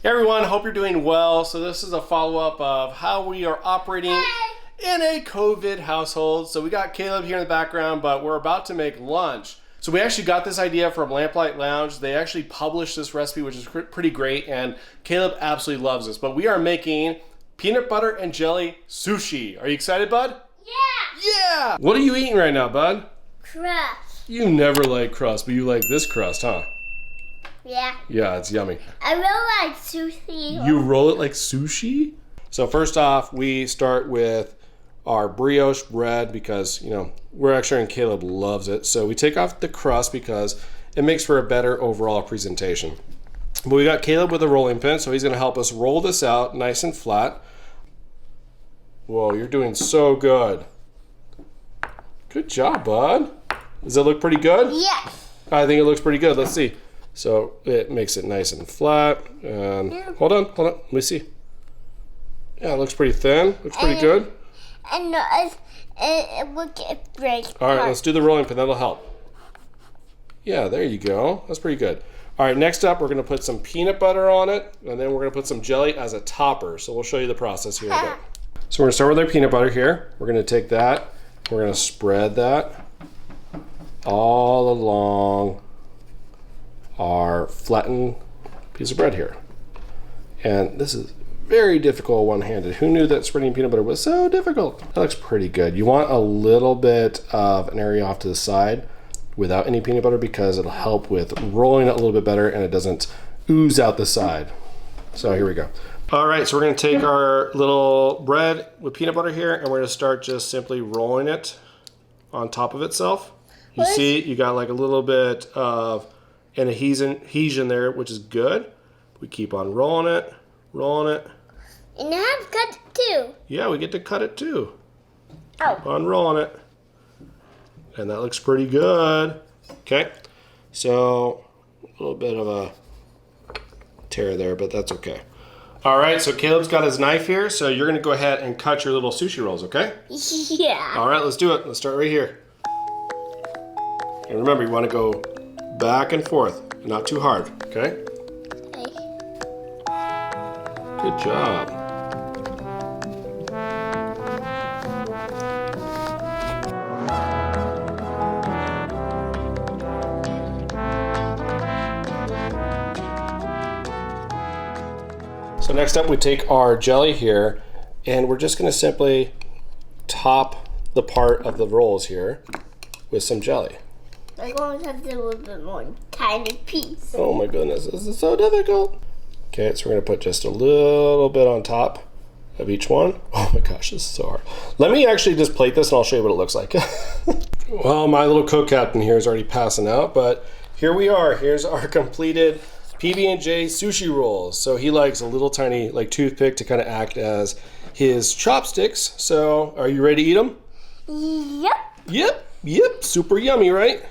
Hey everyone, hope you're doing well. So this is a follow-up of how we are operating in a COVID household. So we got Caleb here in the background, but we're about to make lunch. So we actually got this idea from Lamplight Lounge. They actually published this recipe, which is pretty great, and Caleb absolutely loves this. But we are making peanut butter and jelly sushi. Are you excited, bud? Yeah! Yeah! What are you eating right now, bud? Crust. You never like crust, but you like this crust, huh? Yeah. Yeah, it's yummy. I really like sushi. You roll it like sushi? So first off, we start with our brioche bread because, you know, we're actually, and Caleb loves it. So we take off the crust because it makes for a better overall presentation. But we got Caleb with a rolling pin, so he's gonna help us roll this out nice and flat. Whoa, you're doing so good. Good job, bud. Does it look pretty good? Yes. I think it looks pretty good. Let's see. So it makes it nice and flat. And hold on. Let me see. Yeah, it looks pretty thin. Looks pretty good. And it will get break. All right, let's do the rolling pin. That'll help. Yeah, there you go. That's pretty good. All right, next up, we're going to put some peanut butter on it, and then we're going to put some jelly as a topper. So we'll show you the process here in a bit. So we're going to start with our peanut butter here. We're going to take that. We're going to spread that all along our flattened piece of bread here. And this is very difficult one-handed. Who knew that spreading peanut butter was so difficult? That looks pretty good. You want a little bit of an area off to the side without any peanut butter because it'll help with rolling it a little bit better and it doesn't ooze out the side. So here we go. All right, so we're gonna take our little bread with peanut butter here and we're gonna start just simply rolling it on top of itself. You see, you got like a little bit of an adhesion there, which is good. We keep on rolling it. And I have cut it too. Yeah, we get to cut it too. Oh. Keep on rolling it. And that looks pretty good. Okay, so a little bit of a tear there, but that's okay. All right, so Caleb's got his knife here, so you're gonna go ahead and cut your little sushi rolls, okay? Yeah. All right, let's do it. Let's start right here. And remember, you wanna go back and forth, not too hard, okay? Okay. Good job. So next up we take our jelly here and we're just gonna simply top the part of the rolls here with some jelly. I'm going to have to do a little bit more tiny piece. Oh my goodness, this is so difficult. Okay, so we're gonna put just a little bit on top of each one. Oh my gosh, this is so hard. Let me actually just plate this and I'll show you what it looks like. Well, my little cook captain here is already passing out, but here we are. Here's our completed PB&J sushi rolls. So he likes a little tiny like toothpick to kind of act as his chopsticks. So are you ready to eat them? Yep. Yep, super yummy, right?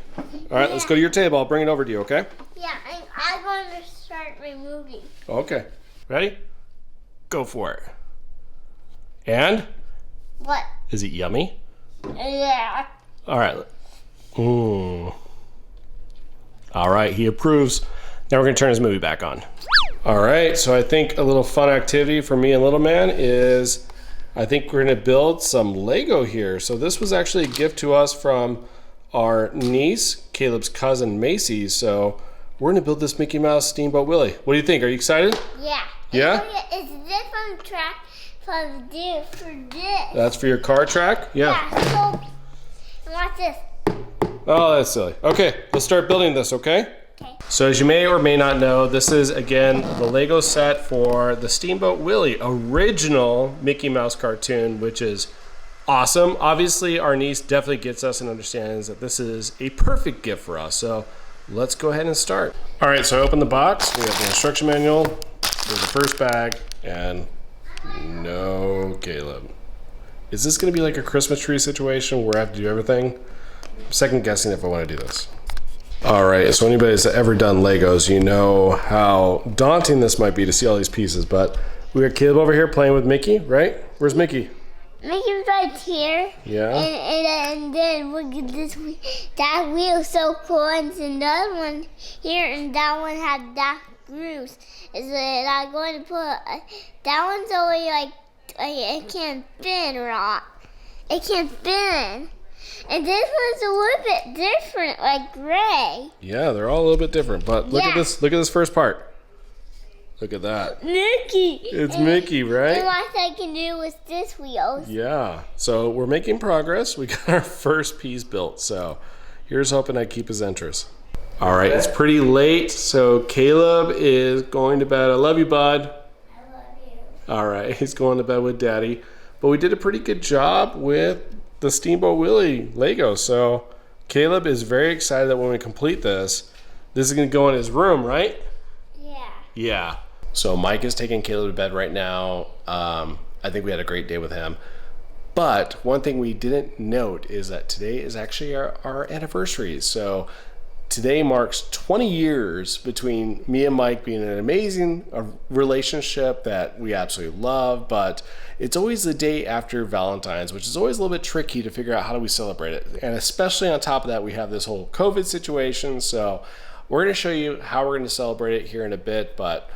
All right, let's go to your table. I'll bring it over to you, okay? Yeah, I'm going to start removing. Okay, ready? Go for it. And? What? Is it yummy? Yeah. All right. All right, he approves. Now we're gonna turn his movie back on. All right, so I think a little fun activity for me and little man is I think we're gonna build some Lego here. So this was actually a gift to us from our niece, Caleb's cousin Macy. So we're gonna build this Mickey Mouse Steamboat Willie. What do you think? Are you excited? Yeah. Yeah? Is this from track for this? That's for your car track? Yeah. Yeah, so watch this. Oh, that's silly. Okay, let's start building this, okay? Okay. So as you may or may not know, this is, again, the Lego set for the Steamboat Willie, original Mickey Mouse cartoon, which is awesome. Obviously, our niece definitely gets us and understands that this is a perfect gift for us. So let's go ahead and start. All right, so I open the box. We have the instruction manual. There's the first bag, and no Caleb. Is this gonna be like a Christmas tree situation where I have to do everything? I'm second guessing if I wanna do this. All right, so anybody that's ever done Legos, you know how daunting this might be to see all these pieces, but we got Caleb over here playing with Mickey, right? Where's Mickey? Mickey's right here. Yeah. And then look at this. That wheel's so cool, and another one here, and that one had that grooves is that I'm going to put that one's only like it can't bend right. It can't bend. And this one's a little bit different, like gray. Yeah, they're all a little bit different. But look at this. Look at this first part. Look at that. Mickey. It's Mickey, right? And what I can do with this wheel. Yeah. So we're making progress. We got our first piece built. So here's hoping I keep his interest. All right, it's pretty late. So Caleb is going to bed. I love you, bud. I love you. All right, he's going to bed with Daddy. But we did a pretty good job with the Steamboat Willie Lego. So Caleb is very excited that when we complete this is going to go in his room, right? Yeah. Yeah. So Mike is taking Caleb to bed right now. I think we had a great day with him. But one thing we didn't note is that today is actually our anniversary. So today marks 20 years between me and Mike being an amazing relationship that we absolutely love. But it's always the day after Valentine's, which is always a little bit tricky to figure out how do we celebrate it. And especially on top of that, we have this whole COVID situation. So we're going to show you how we're going to celebrate it here in a bit. But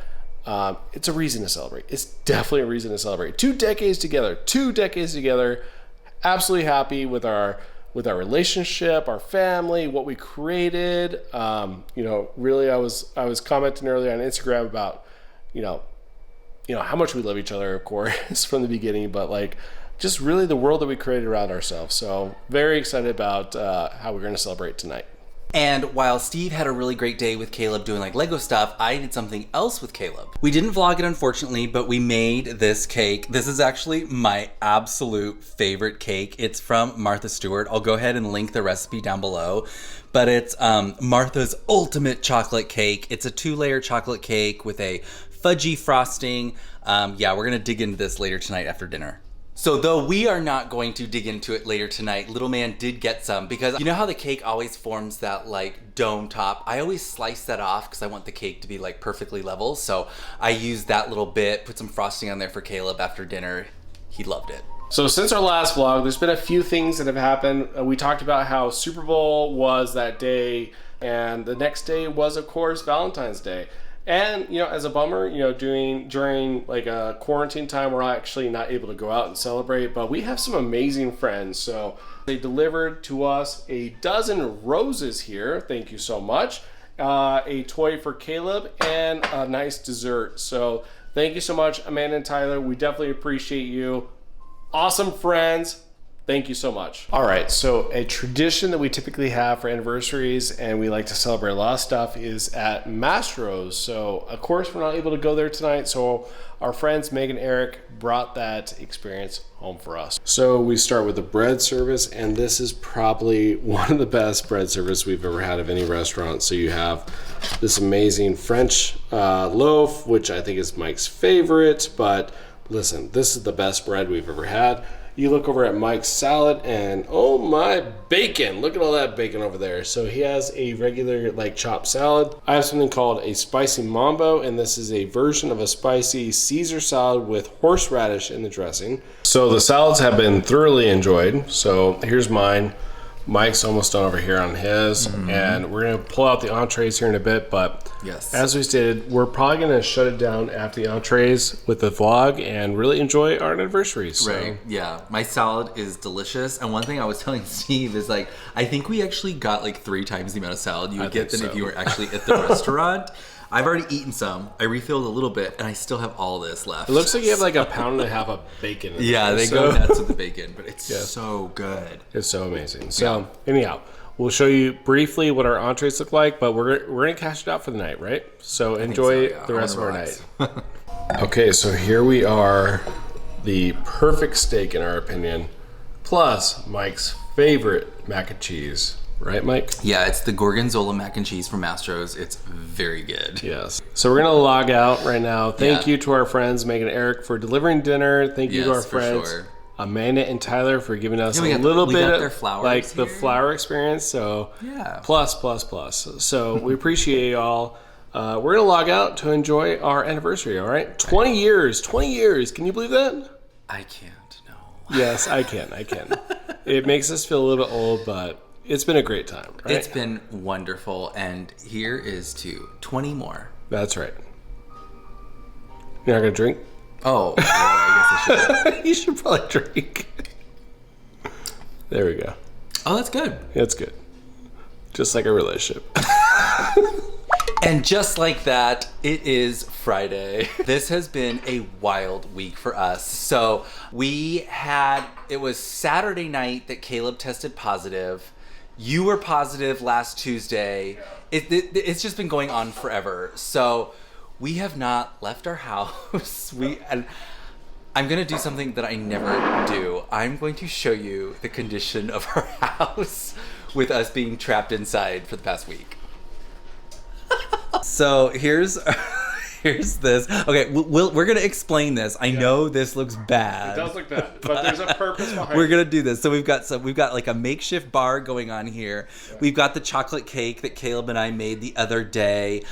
it's a reason to celebrate. It's definitely a reason to celebrate. 2 decades together. Absolutely happy with our relationship, our family, what we created. Really, I was commenting earlier on Instagram about, how much we love each other, of course, from the beginning, but like just really the world that we created around ourselves. So very excited about how we're going to celebrate tonight. And while Steve had a really great day with Caleb doing like Lego stuff, I did something else with Caleb. We didn't vlog it, unfortunately, but we made this cake. This is actually my absolute favorite cake. It's from Martha Stewart. I'll go ahead and link the recipe down below. But it's Martha's ultimate chocolate cake. It's a 2-layer chocolate cake with a fudgy frosting. Yeah, we're gonna dig into this later tonight after dinner. So though we are not going to dig into it later tonight, little man did get some because you know how the cake always forms that like dome top? I always slice that off because I want the cake to be like perfectly level. So I used that little bit, put some frosting on there for Caleb after dinner. He loved it. So since our last vlog, there's been a few things that have happened. We talked about how Super Bowl was that day, and the next day was, of course, Valentine's Day. And, as a bummer, during like a quarantine time, we're actually not able to go out and celebrate, but we have some amazing friends. So they delivered to us a dozen roses here. Thank you so much. A toy for Caleb and a nice dessert. So thank you so much, Amanda and Tyler. We definitely appreciate you. Awesome friends. Thank you so much. All right, so a tradition that we typically have for anniversaries and we like to celebrate a lot of stuff is at Mastro's. So of course we're not able to go there tonight, so our friends Meg and Eric brought that experience home for us. So we start with the bread service, and this is probably one of the best bread service we've ever had of any restaurant. So you have this amazing French loaf, which I think is Mike's favorite, but listen, this is the best bread we've ever had. You look over at Mike's salad and oh my, bacon. Look at all that bacon over there. So he has a regular like chopped salad. I have something called a spicy mambo, and this is a version of a spicy Caesar salad with horseradish in the dressing. So the salads have been thoroughly enjoyed. So here's mine. Mike's almost done over here on his, and we're gonna pull out the entrees here in a bit, but yes, as we stated, we're probably gonna shut it down after the entrees with the vlog and really enjoy our anniversary. So. Right, yeah. My salad is delicious, and one thing I was telling Steve is like, I think we actually got like 3 times the amount of salad you would get than if you were actually at the restaurant. I've already eaten some. I refilled a little bit, and I still have all this left. It looks like you have like a pound and a half of bacon. Yeah, they go nuts with the bacon, but it's so good. It's so amazing. So anyhow, we'll show you briefly what our entrees look like, but we're gonna cash it out for the night, right? So enjoy the rest of our night. Okay, so here we are, the perfect steak in our opinion, plus Mike's favorite mac and cheese. Right, Mike? Yeah, it's the Gorgonzola mac and cheese from Mastro's. It's very good. Yes. So we're going to log out right now. Thank you to our friends, Meg and Eric, for delivering dinner. Thank you to our friends, Amanda and Tyler, for giving us a little bit of like the flower experience. So plus. So we appreciate y'all. We're going to log out to enjoy our anniversary, all right? 20 years. Can you believe that? I can't, no. Yes, I can. It makes us feel a little bit old, but it's been a great time, right? It's been wonderful, and here is to 20 more. That's right. You're not going to drink? Oh, well, I guess I should. You should probably drink. There we go. Oh, that's good. It's good. Just like a relationship. And just like that, it is Friday. This has been a wild week for us. So it was Saturday night that Caleb tested positive. You were positive last Tuesday. It's just been going on forever. So we have not left our house. And I'm going to do something that I never do. I'm going to show you the condition of our house with us being trapped inside for the past week. So here's this. Okay, we're gonna explain this. I know this looks bad. It does look bad, but there's a purpose behind it. We're gonna do this. So we've got like a makeshift bar going on here. Yeah. We've got the chocolate cake that Caleb and I made the other day.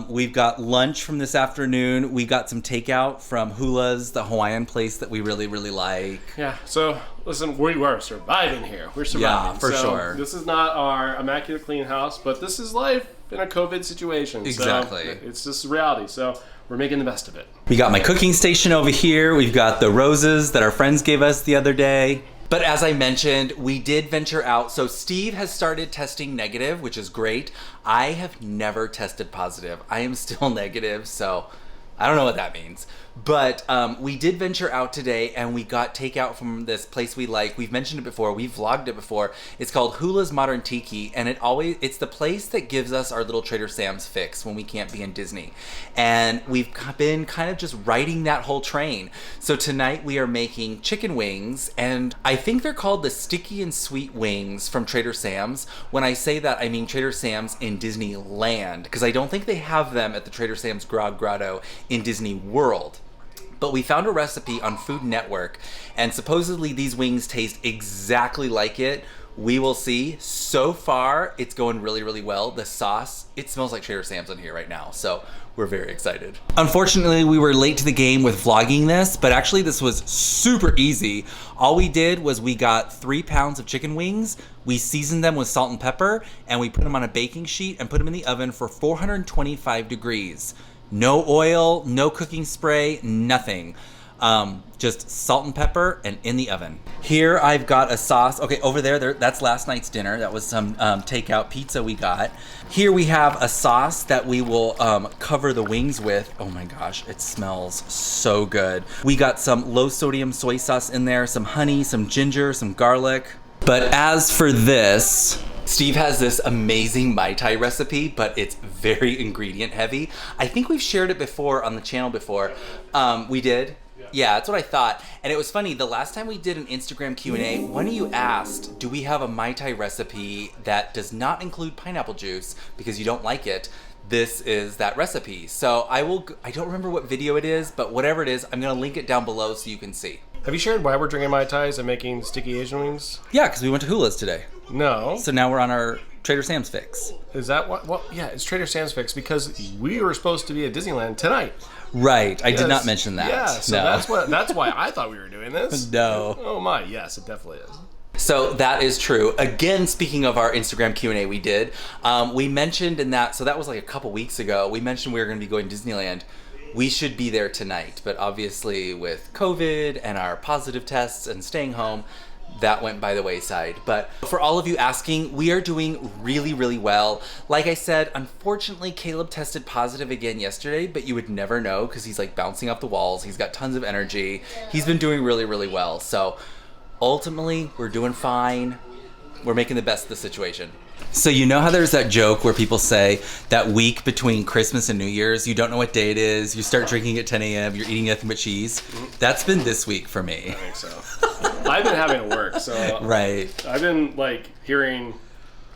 We've got lunch from this afternoon. We got some takeout from Hula's, the Hawaiian place that we really, really like. Yeah, so listen, we were surviving here. We're surviving. Yeah, for sure. This is not our immaculate clean house, but this is life in a COVID situation. Exactly. So it's just reality. So we're making the best of it. We got my cooking station over here. We've got the roses that our friends gave us the other day. But as I mentioned, we did venture out. So Steve has started testing negative, which is great. I have never tested positive. I am still negative, so I don't know what that means. But we did venture out today, and we got takeout from this place we like. We've mentioned it before. We've vlogged it before. It's called Hula's Modern Tiki, and it's the place that gives us our little Trader Sam's fix when we can't be in Disney. And we've been kind of just riding that whole train. So tonight we are making chicken wings, and I think they're called the sticky and sweet wings from Trader Sam's. When I say that, I mean Trader Sam's in Disneyland, because I don't think they have them at the Trader Sam's Grog Grotto in Disney World. But we found a recipe on Food Network, and supposedly these wings taste exactly like it. We will see. So far, it's going really, really well. The sauce, it smells like Trader Sam's in here right now, so we're very excited. Unfortunately, we were late to the game with vlogging this, but actually this was super easy. All we did was we got 3 pounds of chicken wings, we seasoned them with salt and pepper, and we put them on a baking sheet and put them in the oven for 425 degrees. No oil, no cooking spray, nothing. Just salt and pepper and in the oven. Here I've got a sauce. Okay, over there, that's last night's dinner. That was some takeout pizza we got. Here we have a sauce that we will cover the wings with. Oh my gosh, it smells so good. We got some low sodium soy sauce in there, some honey, some ginger, some garlic. But as for this, Steve has this amazing Mai Tai recipe, but it's very ingredient heavy. I think we've shared it before on the channel before. We did? Yeah, that's what I thought. And it was funny, the last time we did an Instagram Q&A, one of you asked, do we have a Mai Tai recipe that does not include pineapple juice because you don't like it? This is that recipe. So I don't remember what video it is, but whatever it is, I'm gonna link it down below so you can see. Have you shared why we're drinking Mai Tais and making sticky Asian wings? Yeah, because we went to Hula's today. No. So now we're on our Trader Sam's fix. Is that what? Well, yeah, it's Trader Sam's fix because we were supposed to be at Disneyland tonight. Right. I did not mention that. Yeah, so no. that's why I thought we were doing this. No. Oh my, yes, it definitely is. So that is true. Again, speaking of our Instagram Q&A we did, we mentioned in that, so that was like a couple weeks ago, we mentioned we were going to be going to Disneyland. We should be there tonight, but obviously with COVID and our positive tests and staying home, that went by the wayside. But for all of you asking, we are doing really, really well. Like I said, unfortunately, Caleb tested positive again yesterday, but you would never know because he's like bouncing off the walls. He's got tons of energy. He's been doing really, really well. So ultimately, we're doing fine. We're making the best of the situation. So you know how there's that joke where people say that week between Christmas and New Year's, you don't know what day it is, you start drinking at 10 a.m., you're eating nothing but cheese? That's been this week for me. I think so. I've been having to work, so right. I've been like hearing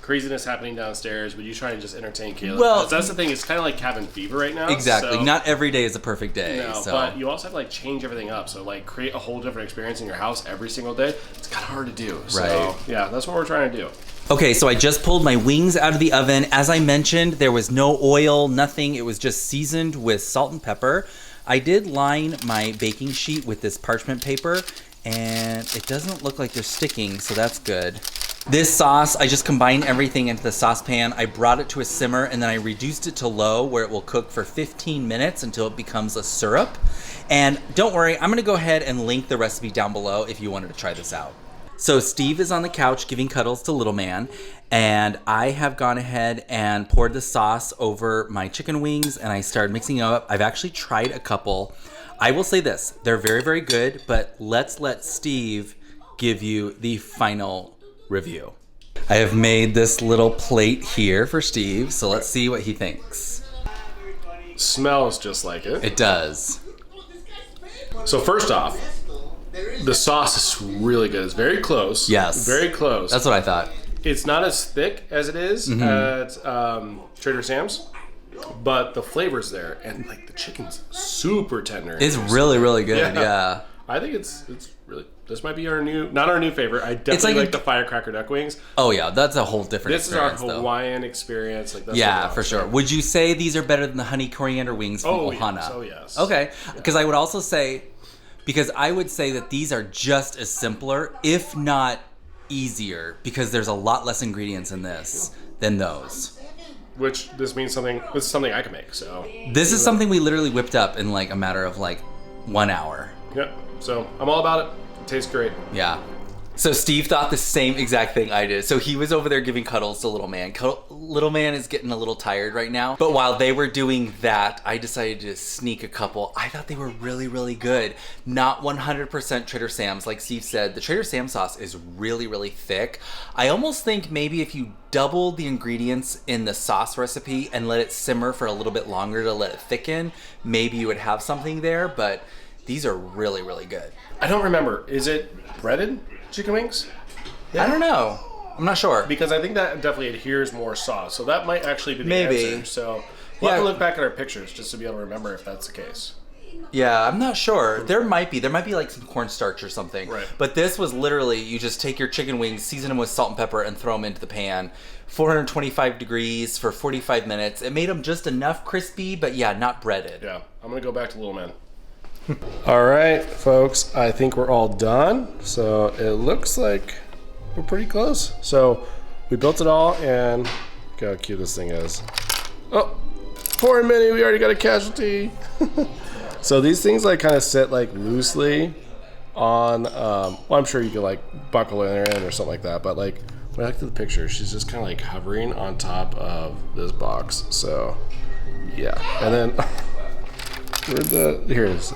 craziness happening downstairs, but you trying to just entertain Caleb. Well, that's the thing, it's kind of like cabin fever right now. Exactly. So, not every day is a perfect day. No, so. But you also have to like change everything up. So like create a whole different experience in your house every single day. It's kind of hard to do. So right. Yeah, that's what we're trying to do. Okay, so I just pulled my wings out of the oven. As I mentioned, there was no oil, nothing. It was just seasoned with salt and pepper. I did line my baking sheet with this parchment paper, and it doesn't look like they're sticking, so that's good. This sauce, I just combined everything into the saucepan. I brought it to a simmer and then I reduced it to low where it will cook for 15 minutes until it becomes a syrup. And don't worry, I'm gonna go ahead and link the recipe down below if you wanted to try this out. So Steve is on the couch giving cuddles to little man, and I have gone ahead and poured the sauce over my chicken wings and I started mixing it up. I've actually tried a couple. I will say this, they're very, very good, but let's let Steve give you the final review. I have made this little plate here for Steve, so let's see what he thinks. Smells just like it. It does. So first off, the sauce is really good. It's very close. Yes. Very close. That's what I thought. It's not as thick as it is at Trader Sam's, but the flavor's there, and like the chicken's super tender. It's really, really good. Yeah. I think it's really. This might be not our new favorite. I definitely like the firecracker duck wings. Oh yeah, that's a whole different experience. This is our Hawaiian experience. Like, that's yeah, for sure. Would you say these are better than the honey coriander wings from Ohana? Yes. Oh yes. Okay, because I would also say, because I would say that these are just as simpler, if not easier, because there's a lot less ingredients in this than those. Which this means something. This is something I can make. So this is something we literally whipped up in like a matter of like 1 hour. Yep. So I'm all about it. It tastes great. Yeah. So Steve thought the same exact thing I did. So he was over there giving cuddles to little man. Little man is getting a little tired right now. But while they were doing that, I decided to sneak a couple. I thought they were really, really good. Not 100% Trader Sam's. Like Steve said, the Trader Sam's sauce is really, really thick. I almost think maybe if you doubled the ingredients in the sauce recipe and let it simmer for a little bit longer to let it thicken, maybe you would have something there. But these are really, really good. I don't remember. Is it breaded chicken wings? Yeah. I don't know. I'm not sure. Because I think that definitely adheres more sauce. So that might actually be the answer. So we'll have to look back at our pictures just to be able to remember if that's the case. Yeah, I'm not sure. There might be like some cornstarch or something. Right. But this was literally, you just take your chicken wings, season them with salt and pepper, and throw them into the pan. 425 degrees for 45 minutes. It made them just enough crispy, but yeah, not breaded. Yeah, I'm going to go back to Little Man. All right, folks, I think we're all done. So it looks like we're pretty close. So we built it all, and look how cute this thing is. Oh, poor Minnie, we already got a casualty. So these things like kind of sit like loosely on, well, I'm sure you can like buckle in or something like that, but like when I look at the picture, she's just kind of like hovering on top of this box. So yeah, and then here it is.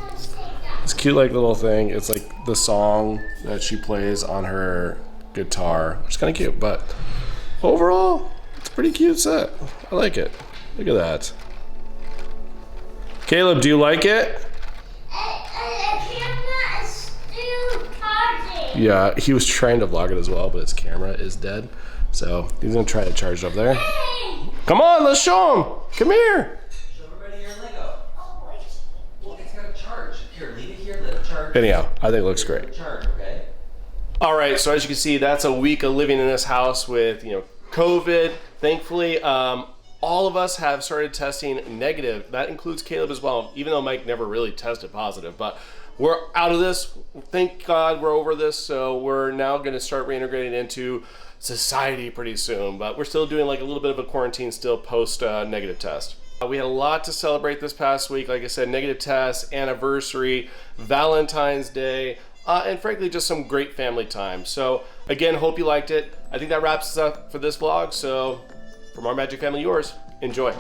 This cute like little thing. It's like the song that she plays on her guitar, which is kind of cute. But overall, it's a pretty cute set. I like it. Look at that. Caleb, do you like it? Yeah, he was trying to vlog it as well, but his camera is dead. So he's gonna try to charge it up there. Come on, let's show him. Come here. Anyhow, I think it looks great. All right, so as you can see, that's a week of living in this house with, COVID. Thankfully, all of us have started testing negative. That includes Caleb as well, even though Mike never really tested positive. But we're out of this. Thank God we're over this. So we're now going to start reintegrating into society pretty soon. But we're still doing like a little bit of a quarantine still post negative test. We had a lot to celebrate this past week. Like I said, negative tests, anniversary, Valentine's Day, and frankly, just some great family time. So again, hope you liked it. I think that wraps us up for this vlog. So from our Magic Family, yours, enjoy.